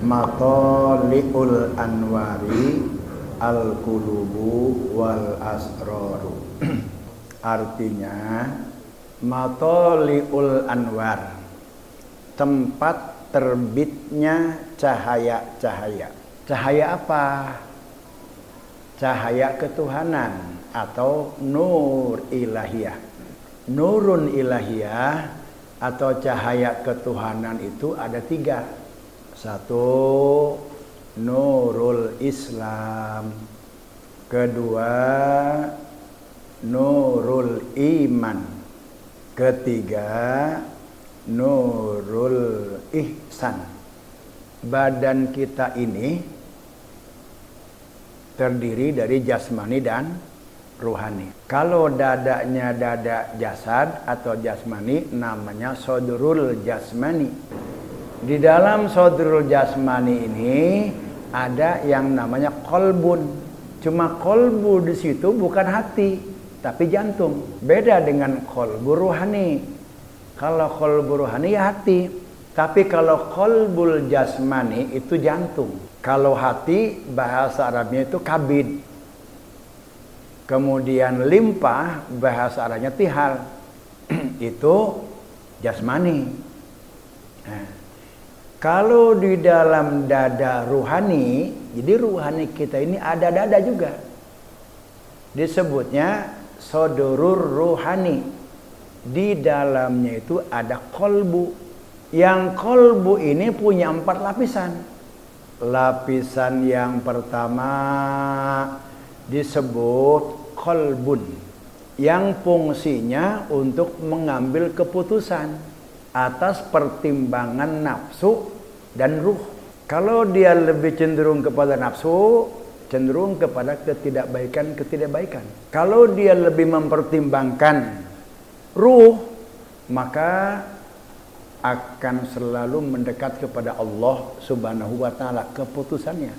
Matoli'ul anwari al-qulubu wal asroru. Artinya matoli'ul anwar, tempat terbitnya cahaya-cahaya. Cahaya apa? Cahaya ketuhanan atau nur ilahiyah. Nurun ilahiyah atau cahaya ketuhanan itu ada 3. 1, nurul Islam. 2, nurul iman. 3, nurul ihsan. Badan kita ini terdiri dari jasmani dan ruhani. Kalau dadanya dada jasad atau jasmani, namanya sodrul jasmani. Di dalam sodrul jasmani ini ada yang namanya kolbun. Cuma kolbu di situ bukan hati, tapi jantung. Beda dengan kolbu ruhani. Kalau kolbu ruhani ya hati, tapi kalau kolbul jasmani itu jantung. Kalau hati bahasa Arabnya itu kabid. Kemudian limpa bahasa Arabnya tihal. Itu jasmani. Nah, kalau di dalam dada ruhani, jadi ruhani kita ini ada dada juga. Disebutnya sodurur ruhani. Di dalamnya itu ada kolbu. Yang kolbu ini punya 4 lapisan. Lapisan yang pertama disebut kolbun, yang fungsinya untuk mengambil keputusan atas pertimbangan nafsu dan ruh. Kalau dia lebih cenderung kepada nafsu, cenderung kepada ketidakbaikan. Kalau dia lebih mempertimbangkan ruh, maka akan selalu mendekat kepada Allah Subhanahu wa taala keputusannya.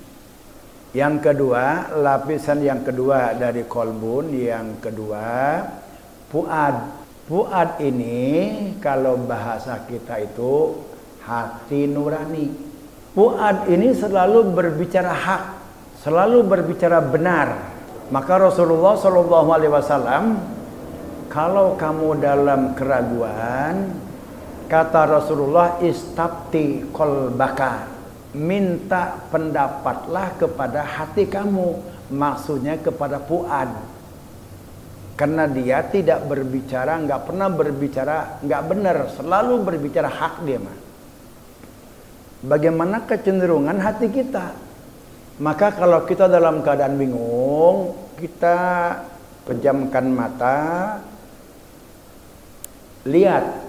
Yang kedua, lapisan yang kedua dari kolbun, yang kedua fuad. Fuad ini kalau bahasa kita itu hati nurani. Fuad ini selalu berbicara hak, selalu berbicara benar. Maka Rasulullah SAW, kalau kamu dalam keraguan, kata Rasulullah, istafti qalbaka, minta pendapatlah kepada hati kamu, maksudnya kepada fuad. Karena dia tidak berbicara, nggak pernah berbicara nggak benar, selalu berbicara hak dia mah. Bagaimana kecenderungan hati kita? Maka kalau kita dalam keadaan bingung, kita pejamkan mata, lihat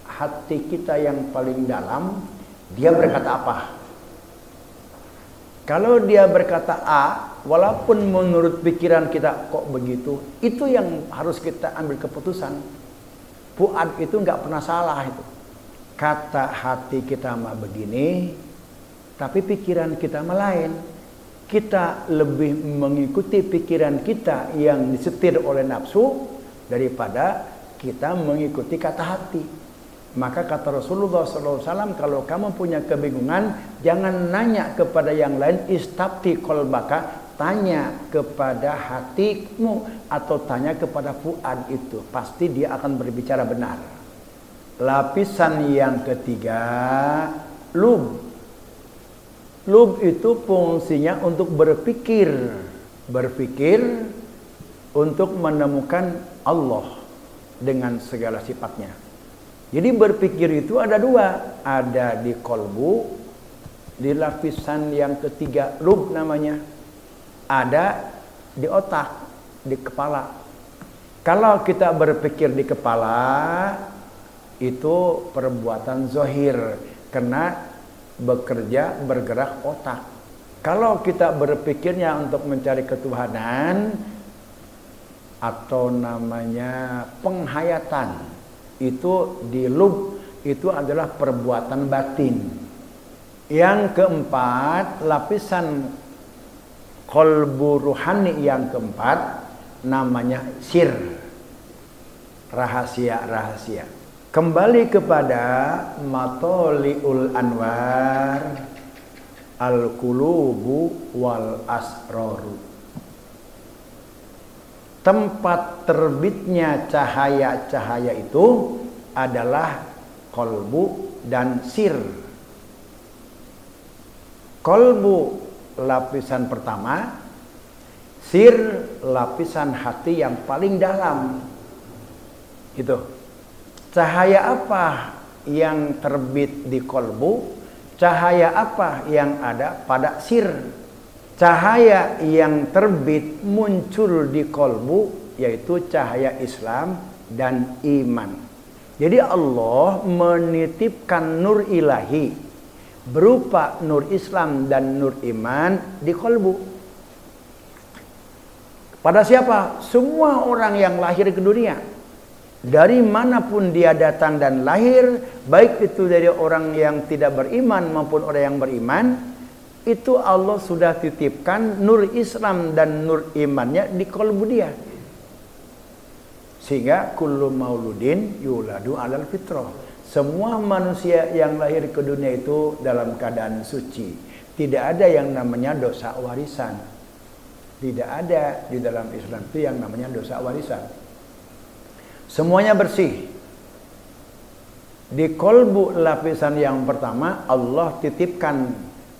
hati kita yang paling dalam, dia berkata apa? Kalau dia berkata A, walaupun menurut pikiran kita kok begitu, itu yang harus kita ambil keputusan. Fuad itu nggak pernah salah itu. Kata hati kita mah begini, tapi pikiran kita mah lain. Kita lebih mengikuti pikiran kita yang disetir oleh nafsu daripada kita mengikuti kata hati. Maka kata Rasulullah SAW, kalau kamu punya kebingungan, jangan nanya kepada yang lain, istafti qalbaka, tanya kepada hatimu atau tanya kepada fuad itu, pasti dia akan berbicara benar. Lapisan yang ketiga, lub. Lub itu fungsinya untuk berpikir untuk menemukan Allah dengan segala sifatnya. Jadi berpikir itu ada 2, ada di kolbu, di lapisan yang ketiga, lub namanya, ada di otak, di kepala. Kalau kita berpikir di kepala, itu perbuatan zahir, karena bergerak otak. Kalau kita berpikirnya untuk mencari ketuhanan, atau namanya penghayatan, itu di lub, itu adalah perbuatan batin. Yang keempat, lapisan kolbu ruhani yang keempat, namanya sir, rahasia-rahasia. Kembali kepada Matoli'ul Anwar Al-Qulubu wal Asroru. Tempat terbitnya cahaya-cahaya itu adalah kolbu dan sir. Kolbu lapisan pertama, sir lapisan hati yang paling dalam. Itu. Cahaya apa yang terbit di kolbu? Cahaya apa yang ada pada sir? Cahaya yang terbit muncul di kolbu yaitu cahaya Islam dan iman. Jadi Allah menitipkan nur ilahi berupa nur Islam dan nur iman di kolbu. Pada siapa? Semua orang yang lahir ke dunia. Dari manapun dia datang dan lahir, baik itu dari orang yang tidak beriman maupun orang yang beriman, itu Allah sudah titipkan nur Islam dan nur imannya di kolbu dia. Sehingga kullu mauludin yuladu alal fitrah. Semua manusia yang lahir ke dunia itu dalam keadaan suci. Tidak ada yang namanya dosa warisan. Tidak ada di dalam Islam itu yang namanya dosa warisan. Semuanya bersih. Di kolbu lapisan yang pertama Allah titipkan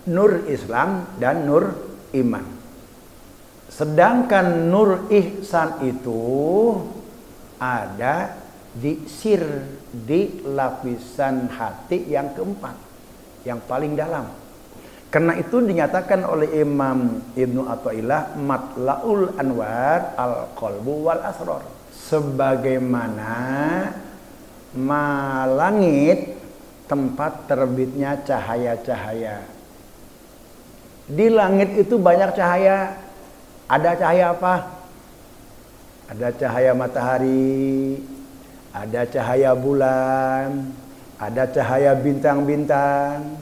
nur Islam dan nur iman. Sedangkan nur ihsan itu ada di sir, di lapisan hati yang keempat, yang paling dalam. Karena itu dinyatakan oleh Imam Ibnu Athaillah Matla'ul Anwar Al-Qalbu wal Asrar. Sebagaimana langit tempat terbitnya cahaya-cahaya. Di langit itu banyak cahaya. Ada cahaya apa? Ada cahaya matahari, ada cahaya bulan, ada cahaya bintang-bintang.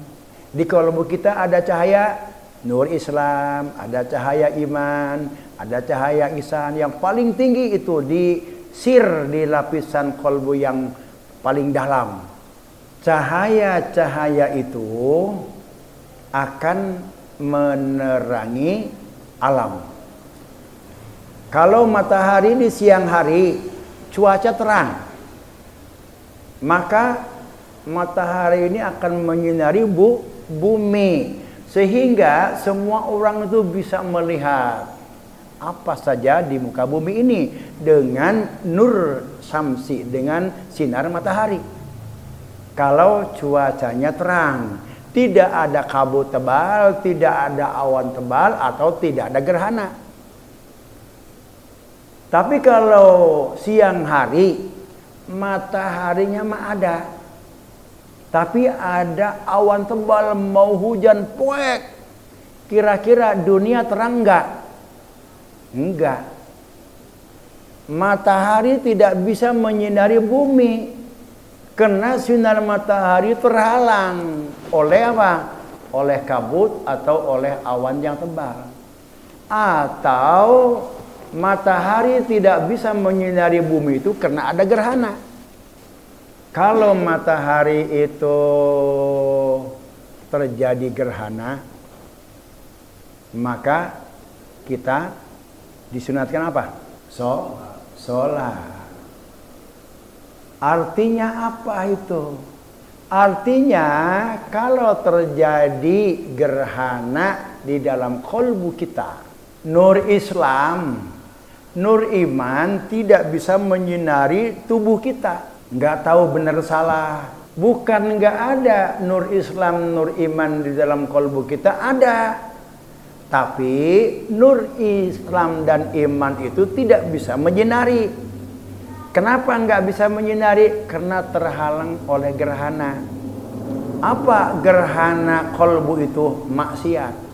Di kolbu kita ada cahaya nur Islam, ada cahaya iman, ada cahaya ihsan. Yang paling tinggi itu di sir, di lapisan kolbu yang paling dalam. Cahaya-cahaya itu akan menerangi alam. Kalau matahari di siang hari cuaca terang, maka matahari ini akan menyinari bumi, sehingga semua orang itu bisa melihat apa saja di muka bumi ini dengan nur samsi, dengan sinar matahari. Kalau cuacanya terang, tidak ada kabut tebal, tidak ada awan tebal, atau tidak ada gerhana. Tapi kalau siang hari, mataharinya mah ada, tapi ada awan tebal, mau hujan poek. Kira-kira dunia terang enggak? Enggak. Matahari tidak bisa menyinari bumi karena sinar matahari terhalang oleh apa? Oleh kabut atau oleh awan yang tebal. Atau matahari tidak bisa menyinari bumi itu karena ada gerhana. Kalau matahari itu terjadi gerhana, maka kita disunatkan apa? Sholat. Artinya apa itu? Artinya kalau terjadi gerhana di dalam kolbu kita, nur Islam, nur iman tidak bisa menyinari tubuh kita. Nggak tahu benar salah. Bukan nggak ada nur Islam, nur iman di dalam kolbu kita, ada. Tapi nur Islam dan iman itu tidak bisa menyinari. Kenapa nggak bisa menyinari? Karena terhalang oleh gerhana. Apa gerhana kolbu itu? Maksiat.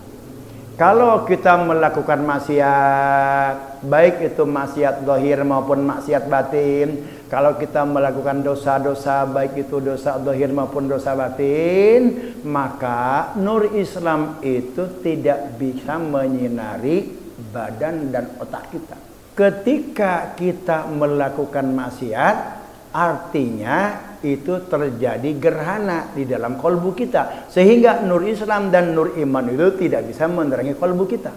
Kalau kita melakukan maksiat, baik itu maksiat zahir maupun maksiat batin, kalau kita melakukan dosa-dosa, baik itu dosa zahir maupun dosa batin, maka nur Islam itu tidak bisa menyinari badan dan otak kita. Ketika kita melakukan maksiat, artinya itu terjadi gerhana di dalam kalbu kita, sehingga nur Islam dan nur iman itu tidak bisa menerangi kalbu kita.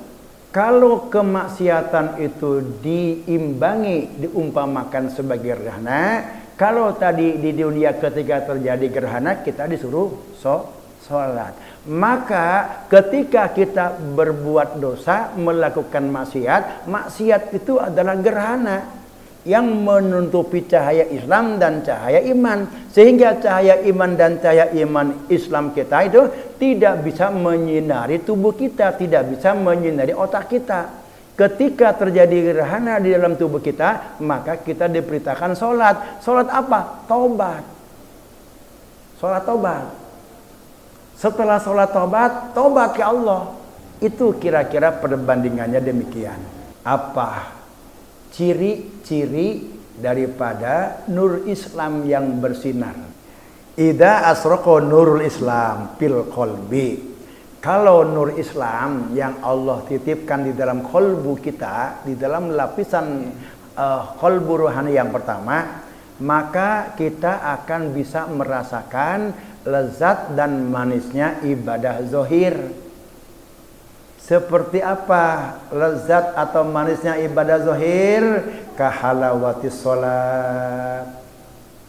Kalau kemaksiatan itu diimbangi, diumpamakan sebagai gerhana, kalau tadi di dunia ketika terjadi gerhana kita disuruh sholat, maka ketika kita berbuat dosa, melakukan maksiat itu adalah gerhana yang menutupi cahaya Islam dan cahaya iman, sehingga cahaya iman dan cahaya iman Islam kita itu tidak bisa menyinari tubuh kita, tidak bisa menyinari otak kita. Ketika terjadi gerhana di dalam tubuh kita, maka kita diperintahkan sholat. Sholat apa? Tobat. Sholat tobat. Setelah sholat tobat ke Allah. Itu kira-kira perbandingannya demikian. Apa ciri-ciri daripada nur Islam yang bersinar? Idza asraqa nurul Islam fil qalbi. Kalau nur Islam yang Allah titipkan di dalam kalbu kita, di dalam lapisan kalbu rohani yang pertama, maka kita akan bisa merasakan lezat dan manisnya ibadah zahir. Seperti apa lezat atau manisnya ibadah zahir? Kahalawatis sholat.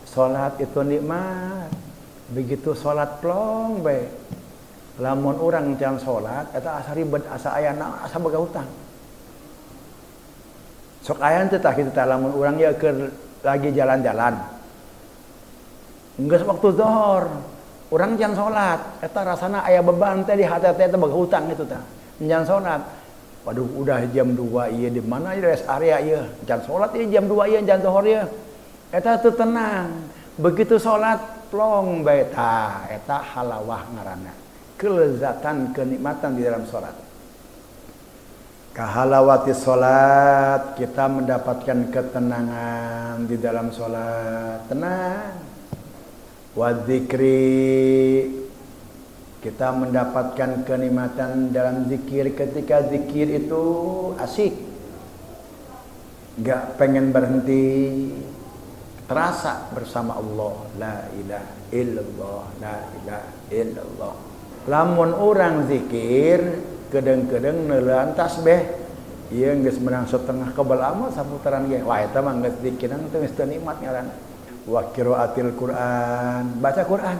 Sholat itu nikmat. Begitu sholat plong baik. Lamun orang jangan sholat, eta asa ribet, asa ayana, asa boga hutang. Sok ayan teh tah kitu tah lamun urang ya keur lagi jalan-jalan. Geus waktu zuhur, urang jangan sholat, eta rasana aya beban teh di hate teh boga hutang kitu tah. Jangan sholat. Waduh udah jam 2 ieu di mana ieu rest area ieu. Jangan sholat ieu jam 2 ieu jangan zuhur ieu. Eta teu tenang. Begitu sholat plong bae tah eta halawah ngaranna. Kelezatan, kenikmatan di dalam sholat. Kahalawati sholat, kita mendapatkan ketenangan di dalam sholat. Tenang. Wadzikri, kita mendapatkan kenikmatan dalam zikir. Ketika zikir itu asik, gak pengen berhenti, terasa bersama Allah. La ilaha illallah, la ilaha illallah. Lamun orang zikir kedeng-kedeng neulean tasbih, ieu geus menang setengah kebal amat saputaran ge. Wah eta mah geus zikiran teh geus nikmat ngaran. Wa qiraatil Quran, baca Quran.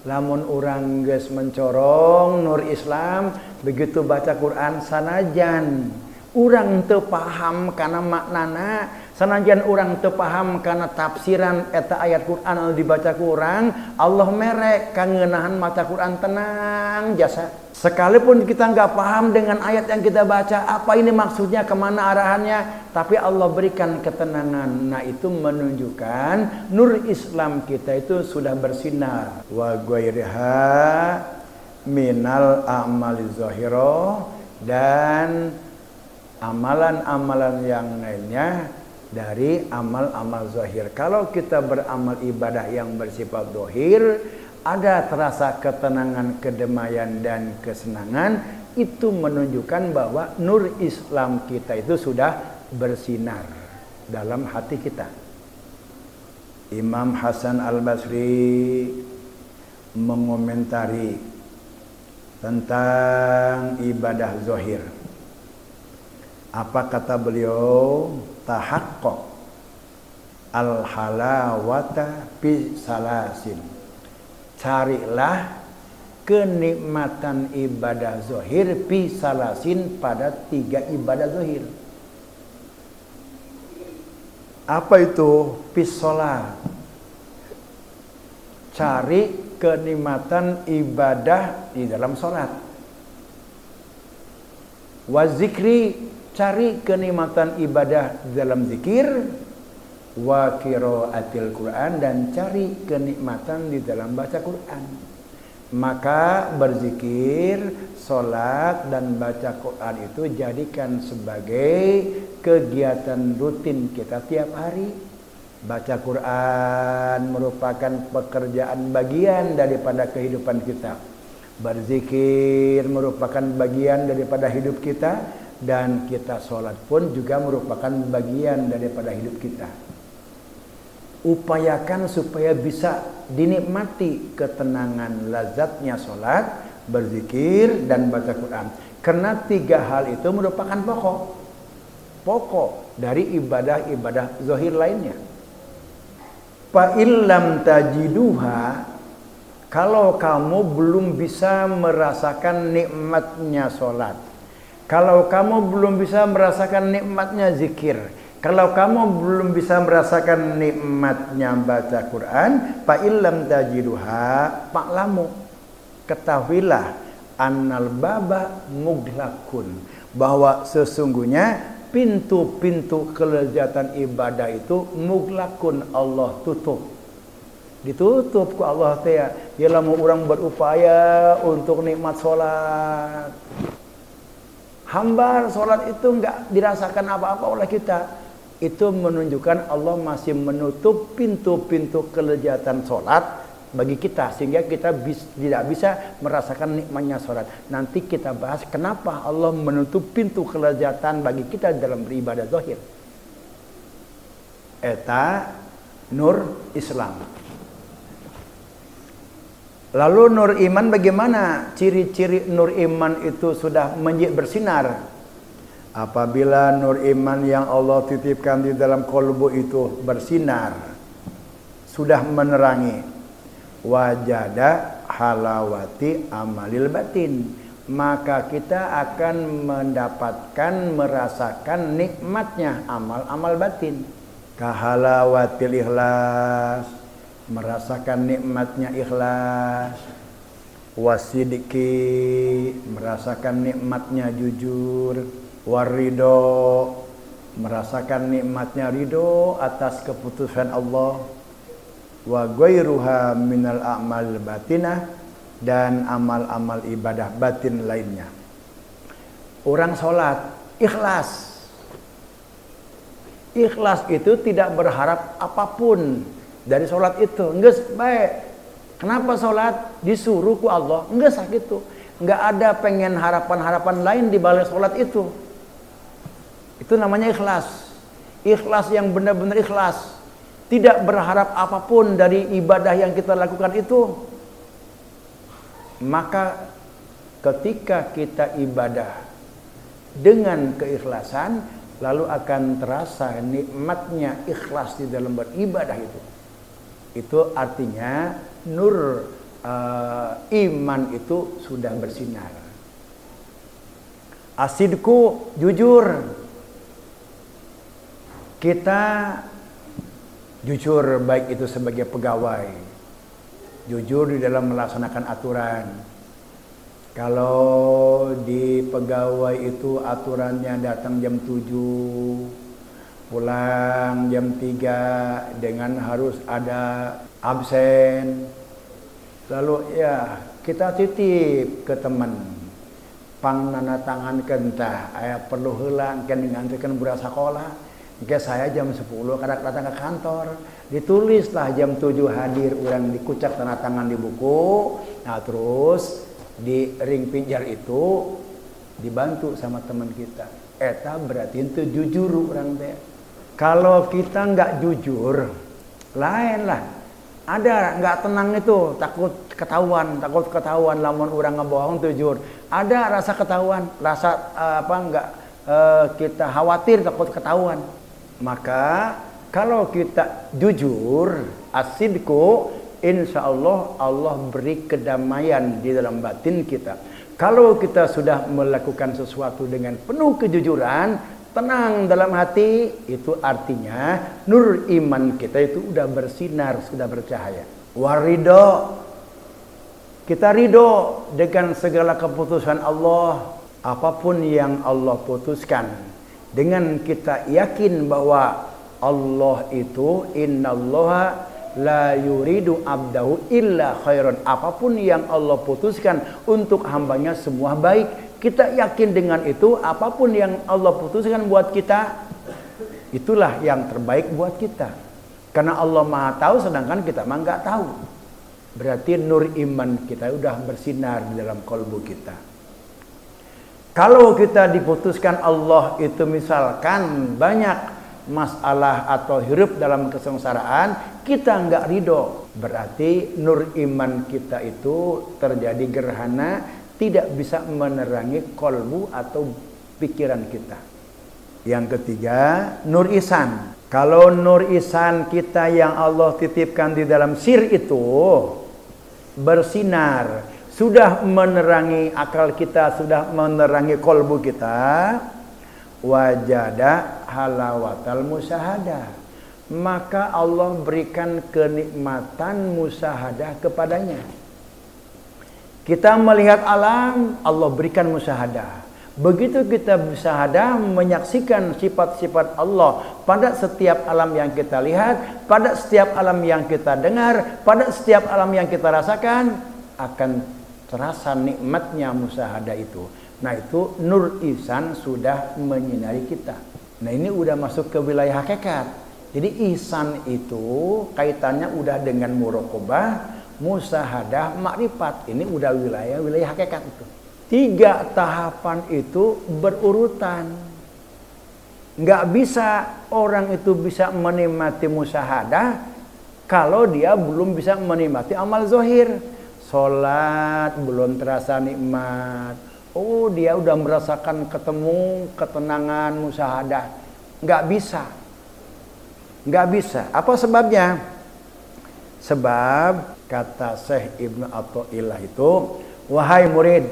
Lamun orang geus mencorong nur Islam, begitu baca Quran sanajan urang teu paham kana maknana, sanajan urang teu paham kana tafsiran eta ayat Quran dibaca ku urang, Allah mere kangenahan maca Quran tenang jasa. Sekalipun kita enggak paham dengan ayat yang kita baca, apa ini maksudnya, kemana arahannya, tapi Allah berikan ketenangan. Nah itu menunjukkan nur Islam kita itu sudah bersinar. Wa ghairiha minal a'maliz zahirah, dan amalan-amalan yang lainnya dari amal-amal zahir. Kalau kita beramal ibadah yang bersifat zahir, ada terasa ketenangan, kedamaian dan kesenangan, itu menunjukkan bahwa nur Islam kita itu sudah bersinar dalam hati kita. Imam Hasan Al-Basri mengomentari tentang ibadah zahir. Apa kata beliau? Tahaqqaq al-halawata fi salasin. Carilah kenikmatan ibadah zahir fi salasin, pada 3 ibadah zahir. Apa itu? Fi sholat. Cari kenikmatan ibadah di dalam sholat. Wa zikri, cari kenikmatan ibadah di dalam zikir. Wa qiraatil Quran, dan cari kenikmatan di dalam baca Quran. Maka berzikir, sholat, dan baca Quran itu jadikan sebagai kegiatan rutin kita tiap hari. Baca Quran merupakan pekerjaan bagian daripada kehidupan kita. Berzikir merupakan bagian daripada hidup kita, dan kita sholat pun juga merupakan bagian daripada hidup kita. upayakan supaya bisa dinikmati ketenangan lazatnya sholat, berzikir dan baca Quran. Karena 3 hal itu merupakan pokok dari ibadah-ibadah zahir lainnya. Fa illam tajiduha, kalau kamu belum bisa merasakan nikmatnya sholat, kalau kamu belum bisa merasakan nikmatnya zikir, kalau kamu belum bisa merasakan nikmatnya baca Quran, fa illam tajiduha, fa'lamu, ketahuilah, annal baba mughlaqun, bahwa sesungguhnya pintu-pintu kelezatan ibadah itu mughlaqun, Allah tutup. Ditutup ku Allah teh ya. Ialah mau orang berupaya untuk nikmat sholat. Hambar sholat itu enggak dirasakan apa-apa oleh kita. Itu menunjukkan Allah masih menutup pintu-pintu kelezatan sholat bagi kita, sehingga kita tidak bisa merasakan nikmatnya sholat. Nanti kita bahas kenapa Allah menutup pintu kelezatan bagi kita dalam beribadah zahir. Eta nur Islam. Lalu nur iman bagaimana? Ciri-ciri nur iman itu sudah bersinar. Apabila nur iman yang Allah titipkan di dalam kolbu itu bersinar, sudah menerangi, wajada halawati amalil batin, maka kita akan mendapatkan, merasakan nikmatnya amal-amal batin. Kahalawatil ikhlas, merasakan nikmatnya ikhlas. Wasidiki, merasakan nikmatnya jujur. Warido, merasakan nikmatnya ridho atas keputusan Allah. Wa ghairuha minal a'mal batinah, dan amal-amal ibadah batin lainnya. Orang sholat ikhlas. Ikhlas itu tidak berharap apapun dari sholat itu. Enggak baik. Kenapa sholat? Disuruh ku Allah. Enggak sakit tuh. Enggak ada pengen harapan-harapan lain di balik sholat itu. Itu namanya ikhlas. Ikhlas yang benar-benar ikhlas. Tidak berharap apapun dari ibadah yang kita lakukan itu. Maka ketika kita ibadah dengan keikhlasan, lalu akan terasa nikmatnya ikhlas di dalam beribadah itu. Itu artinya nur iman itu sudah bersinar. Asidku, jujur. Kita jujur, baik itu sebagai pegawai, jujur di dalam melaksanakan aturan. Kalau di pegawai itu aturannya datang jam 7, pulang jam 3 dengan harus ada absen. Lalu ya kita titip ke teman, pang nana tangan kentah, ayah perlu heula kan ngantrikan budak sekolah. Jika saya jam 10 kadang datang ke kantor, ditulislah jam 7 hadir, orang dikucak tanda tangan di buku. Nah terus di ring pinjar itu dibantu sama teman kita. Eta berarti itu jujur orang teh. Kalau kita nggak jujur, lain lah. Ada nggak tenang itu, takut ketahuan, lamun orang ngebohong jujur. Ada rasa ketahuan, rasa kita khawatir takut ketahuan. Maka kalau kita jujur, asidku, insya Allah Allah beri kedamaian di dalam batin kita. Kalau kita sudah melakukan sesuatu dengan penuh kejujuran, tenang dalam hati, itu artinya nur iman kita itu sudah bersinar, sudah bercahaya. Warido, kita ridho dengan segala keputusan Allah, apapun yang Allah putuskan. Dengan kita yakin bahwa Allah itu innallaha la yuridu abdahu illa khairan. Apapun yang Allah putuskan untuk hambanya semua baik. Kita yakin dengan itu, apapun yang Allah putuskan buat kita, itulah yang terbaik buat kita. Karena Allah Maha tahu, sedangkan kita mah nggak tahu. Berarti nur iman kita udah bersinar di dalam kalbu kita. Kalau kita diputuskan Allah itu misalkan banyak masalah atau hidup dalam kesengsaraan, kita nggak ridho, berarti nur iman kita itu terjadi gerhana, tidak bisa menerangi kolbu atau pikiran kita. Yang ketiga, nur ihsan. Kalau nur ihsan kita yang Allah titipkan di dalam sir itu bersinar, sudah menerangi akal kita, sudah menerangi kolbu kita, wajada halawatal musyahadah, maka Allah berikan kenikmatan musyahadah kepadanya. Kita melihat alam, Allah berikan musyahadah. Begitu kita musyahadah, menyaksikan sifat-sifat Allah pada setiap alam yang kita lihat, pada setiap alam yang kita dengar, pada setiap alam yang kita rasakan, akan terasa nikmatnya musyahadah itu. Nah, itu nur ihsan sudah menyinari kita. Nah, ini udah masuk ke wilayah hakikat. Jadi ihsan itu kaitannya udah dengan muraqabah, musyahadah, makrifat. Ini udah wilayah hakikat itu. 3 tahapan itu berurutan. Nggak bisa orang itu bisa menikmati musyahadah kalau dia belum bisa menikmati amal zahir. Sholat belum terasa nikmat. Oh, dia udah merasakan ketemu ketenangan musyahadah. Nggak bisa. Nggak bisa. Apa sebabnya? Sebab kata Syekh Ibnu Athaillah itu, wahai murid,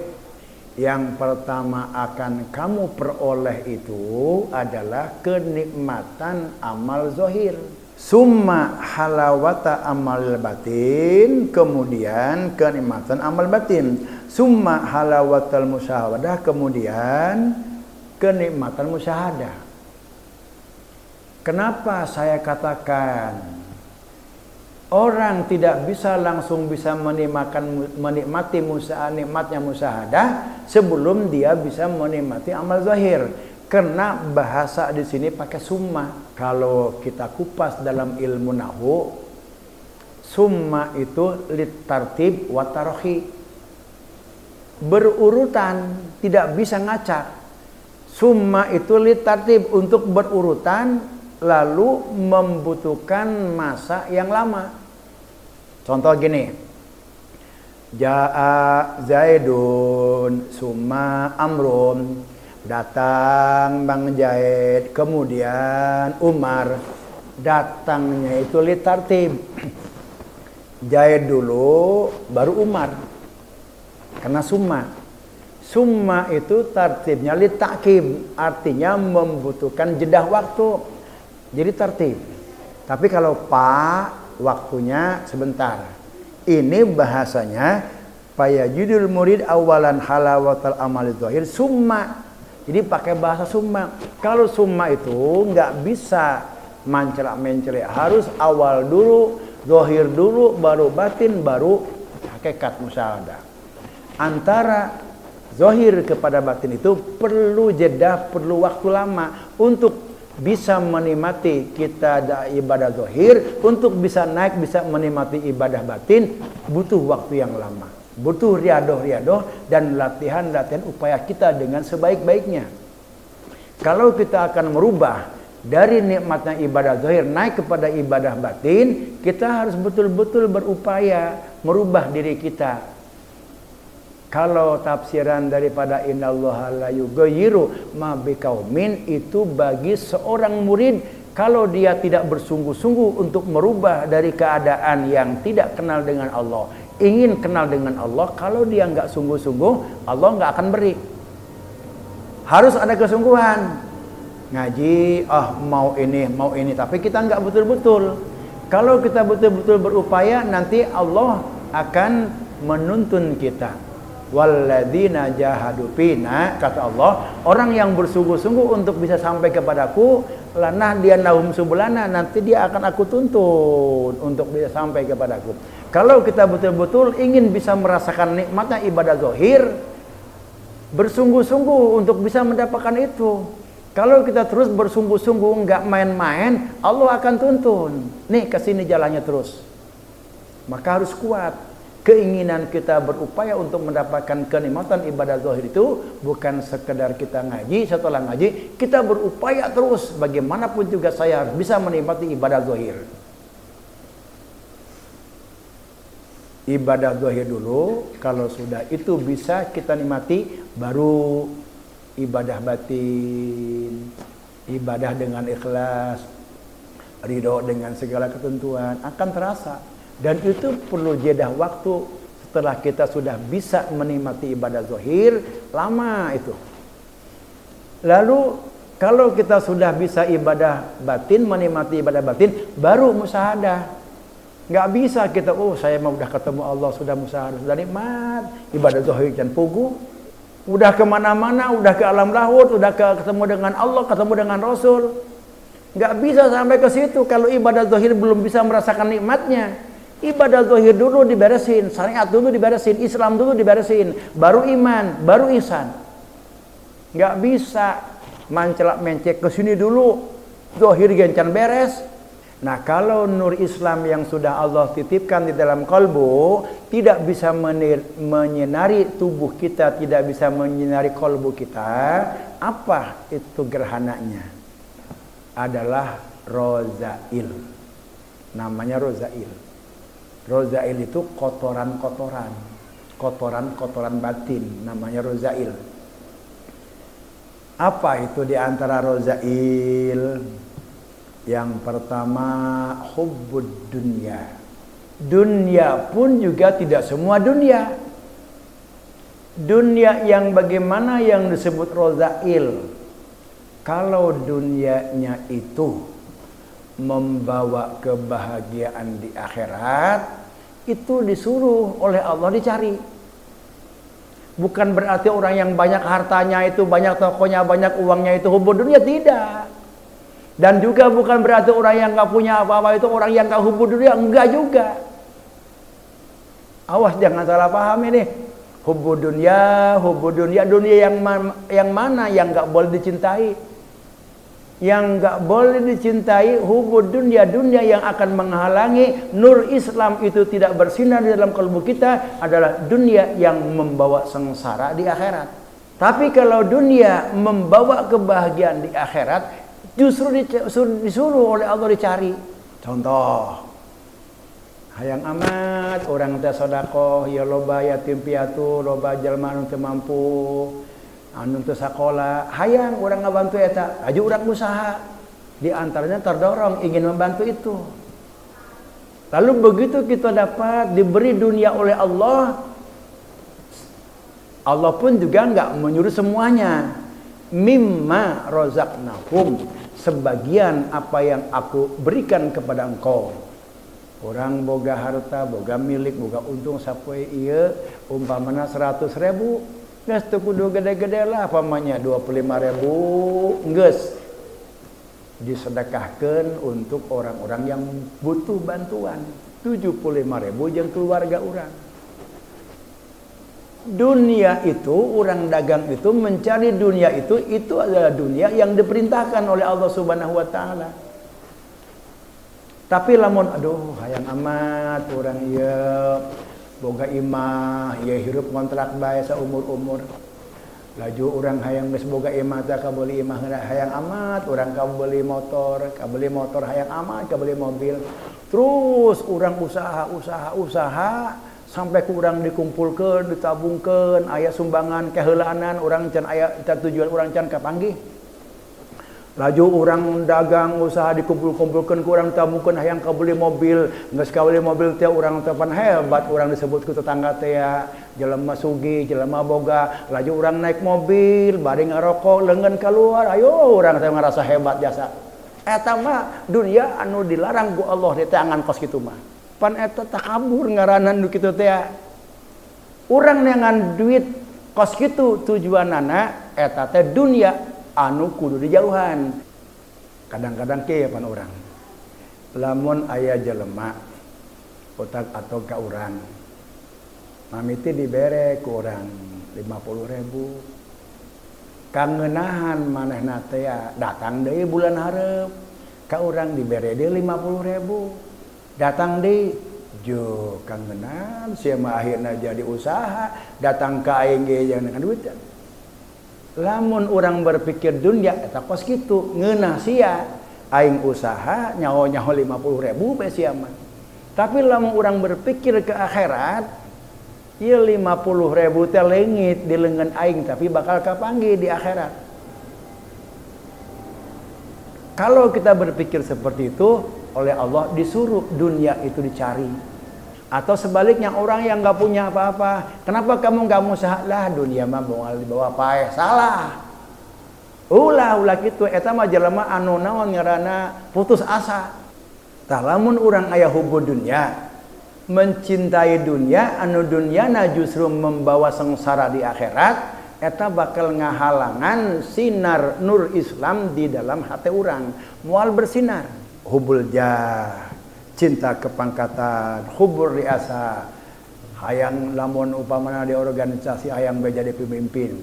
yang pertama akan kamu peroleh itu adalah kenikmatan amal zahir. Summa halawata amal batin, kemudian kenikmatan amal batin. Summa halawatal musyahadah, kemudian kenikmatan musyahadah. Kenapa saya katakan orang tidak bisa langsung bisa menikmati nikmatnya musyahadah sebelum dia bisa menikmati amal zahir? Karena bahasa di sini pakai summa. Kalau kita kupas dalam ilmu nahwu, summa itu litartib wa tarhi. Berurutan, tidak bisa ngacak. Summa itu litartib, untuk berurutan, lalu membutuhkan masa yang lama. Contoh gini, Ja'a Zaidun summa Amrun, datang Bang Zaid, kemudian Umar. Datangnya itu litartib, Zaid dulu baru Umar, karena summa itu tartibnya litakib, artinya membutuhkan jeda waktu, jadi tertib. Tapi kalau waktunya sebentar. Ini bahasanya fayajidul murid awalan halawatal amal zahir summa. Jadi pakai bahasa summa. Kalau summa itu nggak bisa mancelak-mencelek, harus awal dulu, zahir dulu, baru batin, baru hakikat musyahadah. Antara zahir kepada batin itu perlu jeda, perlu waktu lama untuk bisa menikmati kita ibadah zahir, untuk bisa naik, bisa menikmati ibadah batin, butuh waktu yang lama, butuh riadoh dan latihan upaya kita dengan sebaik-baiknya. Kalau kita akan merubah dari nikmatnya ibadah zahir naik kepada ibadah batin, kita harus betul-betul berupaya merubah diri kita. Kalau tafsiran daripada innallaha la yughayyiru ma biqaumin, itu bagi seorang murid, kalau dia tidak bersungguh-sungguh untuk merubah dari keadaan yang tidak kenal dengan Allah, ingin kenal dengan Allah, kalau dia nggak sungguh-sungguh, Allah nggak akan beri. Harus ada kesungguhan. Ngaji, mau ini, tapi kita nggak betul-betul. Kalau kita betul-betul berupaya, nanti Allah akan menuntun kita. Walladzina jahadu fina, kata Allah, orang yang bersungguh-sungguh untuk bisa sampai kepadaku, lanahdiyannahum subulana, nanti dia akan aku tuntun untuk bisa sampai kepadaku. Kalau kita betul-betul ingin bisa merasakan nikmatnya ibadah zahir, bersungguh-sungguh untuk bisa mendapatkan itu. Kalau kita terus bersungguh-sungguh, nggak main-main, Allah akan tuntun. Nih, kesini jalannya terus. Maka harus kuat. Keinginan kita berupaya untuk mendapatkan kenikmatan ibadah zahir itu bukan sekedar kita ngaji, setelah ngaji kita berupaya terus bagaimanapun juga saya harus bisa menikmati ibadah zahir. Ibadah zahir dulu, kalau sudah itu bisa kita nikmati, baru ibadah batin, ibadah dengan ikhlas, ridho dengan segala ketentuan akan terasa. Dan itu perlu jeda waktu setelah kita sudah bisa menikmati ibadah zahir, lama itu. Lalu kalau kita sudah bisa ibadah batin, menikmati ibadah batin, baru musyahadah. Nggak bisa kita, saya mau udah ketemu Allah, sudah musyahadah, sudah nikmat ibadah zahir dan pugu, udah kemana-mana, udah ke alam lahut, udah ketemu dengan Allah, ketemu dengan Rasul. Nggak bisa sampai ke situ kalau ibadah zahir belum bisa merasakan nikmatnya. Ibadah zahir dulu diberesin, syariat dulu diberesin, Islam dulu diberesin, baru iman, baru ihsan. Nggak bisa mancelak mencek ke sini dulu, zahir gencan beres. Nah, kalau nur Islam yang sudah Allah titipkan di dalam kalbu tidak bisa menyinari tubuh kita, tidak bisa menyinari kalbu kita, apa itu gerhananya? Adalah rozail. Namanya rozail. Rozail itu kotoran-kotoran batin, namanya rozail. Apa itu di antara rozail? Yang pertama, hubbud dunya. Dunia pun juga tidak semua dunia. Dunia yang bagaimana yang disebut rozail? Kalau dunianya itu membawa kebahagiaan di akhirat, itu disuruh oleh Allah dicari. Bukan berarti orang yang banyak hartanya itu, banyak tokonya, banyak uangnya itu hubbud dunia, tidak. Dan juga bukan berarti orang yang nggak punya apa-apa itu orang yang nggak hubbud dunia, enggak juga. Awas jangan salah paham ini. Hubbud dunia, dunia yang mana yang nggak boleh dicintai? Yang nggak boleh dicintai hubbud dunia yang akan menghalangi nur Islam itu tidak bersinar di dalam kalbu kita adalah dunia yang membawa sengsara di akhirat. Tapi kalau dunia membawa kebahagiaan di akhirat, justru disuruh oleh Allah dicari. Contoh, hayang amat orang teh sedekah, ya loba yatim piatu, loba jalma anu teu mampu, anu teu sakola, hayang urang ngabantu eta, aju urang usaha. Di antaranya terdorong ingin membantu itu. Lalu begitu kita dapat diberi dunia oleh Allah, Allah pun juga enggak menyuruh semuanya. Mimma razaqnahum, sebagian apa yang aku berikan kepada engkau. Orang boga harta, boga milik, boga untung sapoe ieu umpamana 100.000. Geus teu kudu gede-gede lah, pamanya 25.000 geus disedekahkeun untuk orang-orang yang butuh bantuan. 75.000 jeung keluarga urang. Dunia itu, orang dagang itu mencari dunia itu adalah dunia yang diperintahkan oleh Allah Subhanahu wa taala. Tapi lamun hayang amat orang ieu boga imah, ya hirup kontrak bae saumur-umur. Laju orang hayang geus boga imah teh kabeli imah hayang amat, orang kabeli motor hayang amat, kabeli mobil. Terus orang usaha sampai kurang dikumpulkeun, ditabungkeun, aya sumbangan keheulaanan orang can aya tujuan orang can kapanggih. Laju orang dagang usaha dikumpul-kumpulkan kurang tabungkeun hayang kabeli mobil, geus kabeli mobil teh urang teh pan hebat, urang disebut ku tetangga teh ya jelema sugih, jelema boga. Laju urang naik mobil, bari ngarokok leungeun keluar, ayo urang teh ngarasa hebat jasa. Eta mah dunia anu dilarang ku Allah di tangan kos kitu mah. Pan eta takabur ngaranan nu kitu teh. Urang neangan duit kos kitu tujuanana eta teh dunia anu kudu dijauhan. Kadang-kadang ke pan orang lamun aya jelema otak atau ka urang mamiti dibere ku urang 50.000 kangenahan manehna teh datang deui bulan hareup ka urang dibere deui 50.000 datang deui Jo kangenan sia mah akhirna jadi usaha datang ka aing ge jangan dengan duit. Lamun orang berpikir dunia eta kos kitu ngeunah sia aing usaha nyaho-nyaho 50.000 bae sia mah. Tapi lamun orang berpikir ke akhirat ieu 50.000 teh leungit di leungeun aing tapi bakal kapanggih di akhirat. Kalau kita berpikir seperti itu oleh Allah disuruh dunia itu dicari. Atau sebaliknya orang yang nggak punya apa-apa, kenapa kamu nggak usaha lah dunia mah bawa dibawa pae salah. Ulah kitu eta mah jelema anu naon ngaranna putus asa. Tah lamun urang aya hubbu dunya, mencintai dunia anu dunyana justru membawa sengsara di akhirat, eta bakal ngahalangan sinar nur Islam di dalam hati urang moal bersinar. Hubbul jah, cinta kepangkatan, hubur riasa, hayang lamun upamana di organisasi hayang jadi pemimpin,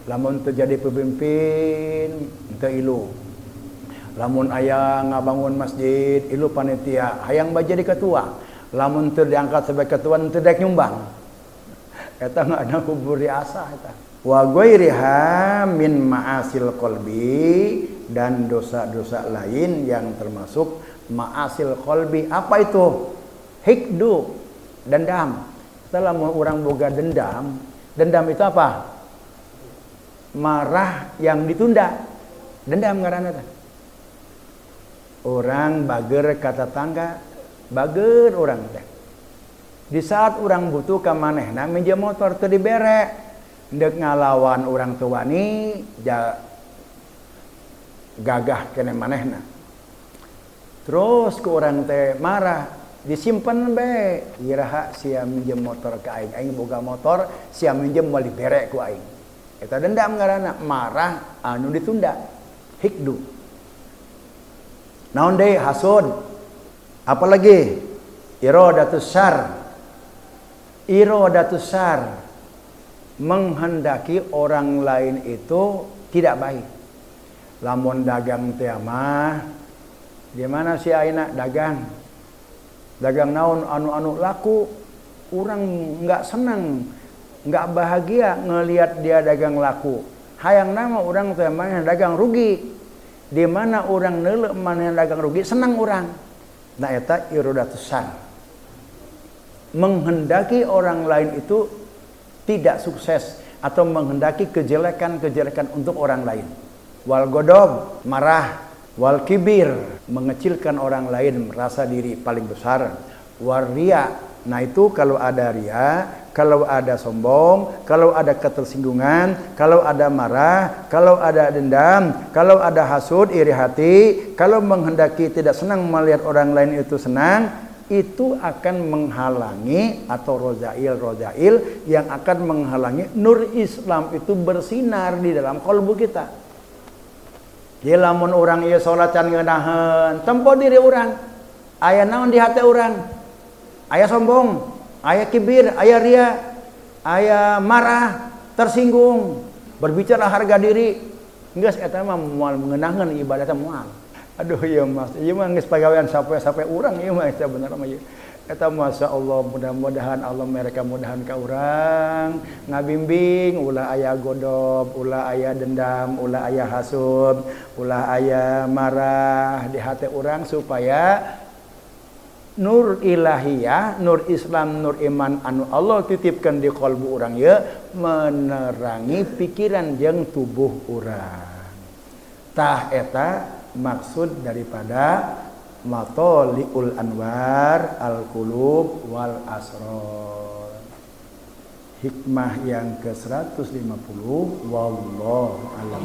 lamun teu jadi pemimpin teu ilu, lamun aya ngabangun masjid ilu panitia hayang jadi ketua, lamun teu diangkat sebagai ketua teu daek nyumbang, eta ngaranna hubur riasa eta. Wa ghairiha min ma'asil qalbi, dan dosa-dosa lain yang termasuk ma'asil qalbi. Apa itu? Hikdu, dendam. Setelah orang boga dendam, dendam itu apa? Marah yang ditunda. Dendam ngaranna teh. Orang bager kata tangga, bager orang teh. Di saat orang butuh ka manehna minjem motor teu dibere, ndek ngalawan orang tua ni gagah kene manehna. Terus ke orang teh marah, disimpen be, iraha sia minjem motor ke aing, aing boga motor, sia minjem moal dibere ku aing. Eta dendam ngaranna, marah anu ditunda. Hikdu. Naon deui hasud. Apalagi iradatus syarr. Iradatus syarr, menghendaki orang lain itu tidak baik. Lamun dagang teh mah di mana si aina dagang naon anu laku, urang enggak senang, enggak bahagia ngelihat dia dagang laku. Hayang nama urang teh mah dagang rugi. Di mana urang neuleuh maneh dagang rugi senang urang. Nah eta iradatus syarr. Menghendaki orang lain itu tidak sukses atau menghendaki kejelekan-kejelekan untuk orang lain. Wal godob, marah. Wal kibir, mengecilkan orang lain, merasa diri paling besar. Wal ria, nah itu kalau ada ria, kalau ada sombong, kalau ada ketersinggungan, kalau ada marah, kalau ada dendam, kalau ada hasud, iri hati, kalau menghendaki tidak senang melihat orang lain itu senang, itu akan menghalangi atau rozail yang akan menghalangi nur Islam itu bersinar di dalam kalbu kita. Jadi lamun orang ieu salat can ngeunaheun, tempo diri orang. Aya naon di hati orang? Aya sombong, aya kibir, aya ria, aya marah, tersinggung, berbicara harga diri. Geus eta mah moal ngeunahkeun ibadah teh moal. Aduh ya mas, ieu mah geus pagawean sampai urang ieu mah eta bener mah ieu. Eta masyaallah, mudah-mudahan Allah mereka mudahan ka urang ngabimbing ulah aya godob, ulah aya dendam, ulah aya hasud, ulah aya marah di hati urang supaya nur ilahiyah, nur Islam, nur iman anu Allah titipkeun di qalbu urang ieu menerangi pikiran jeung tubuh urang. Tah eta maksud daripada matoliul anwar al-qulub wal asrar. Hikmah yang ke-150. Wallahu a'lam.